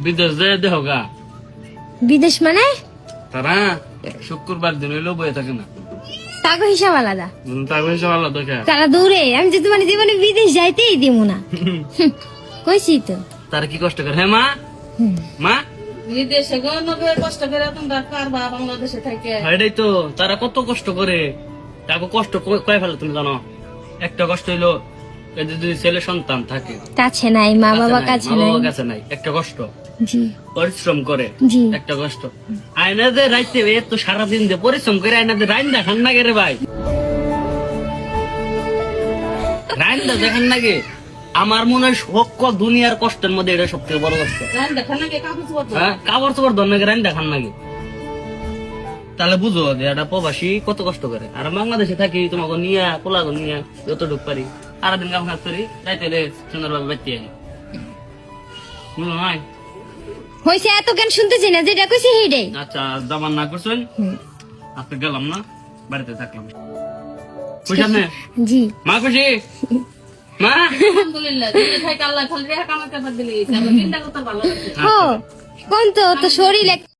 বিদেশ যে দেহগা বিদেশ মানে তারা শুক্রবার দিন হইলেও বয়ে থাকে না। টাকা হিসাব আলাদা, তারপর হিসাব আল্লাহ দেখে তারা দূরে। আমি যদি মানে জীবনে বিদেশ যাইতেই দিব না। কইছি তো। তারা কি কষ্ট করে। হ্যাঁ মা, মা বিদেশে গো নবে কষ্ট করে তোমরা পারবা বাংলাদেশে থেকে। এটাই তো, তারা কত কষ্ট করে। তাকে কষ্ট কয়ে ফেলে তুমি জানো। একটা কষ্ট হইলো এই যে যদি ছেলে সন্তান থাকে কাছে নাই, মা বাবা কাছে মা নাই। বাবা কাছে নাই, একটা কষ্ট। জি পরিশ্রম করে জি। একটা কষ্ট। আয়না যে রাইতে তো সারাদিন দিয়ে পরিশ্রম করে আয়না যে রাইন দেখান না রে ভাই, রাইন দেখান নাকি। আমার মনে হয় সকল দুনিয়ার কষ্টের মধ্যে এটা সব থেকে বড় কষ্ট। দেখান নাকি কাগজ পত্র হ্যাঁ, কাপড় চোপড় ধর নাকি রাইন দেখান নাকি। তাহলে বুঝো যে একটা প্রবাসী কত কষ্ট করে। আর বাংলাদেশে থাকি তোমাকে নিয়ে পোলাগো নিয়ে যতটুক পারি সারাদিন কাম কাজ করি, রাইতে সুন্দরভাবে বাড়তে আনি। বুঝলো নাই? হইছে, এত কেন শুনতেছি না, যেটা কইছি হেডে। আচ্ছা, দামান না করছেন আজকে গেলাম না, বাড়িতে থাকলাম। খুশি আপনি? জি। মা খুশি? মা আলহামদুলিল্লাহ দিনে থেকে আল্লাহ খালি রেখা কামাতে দিলে আমরা চিন্তা করতে ভালো লাগছে। ও কোন তো শরীর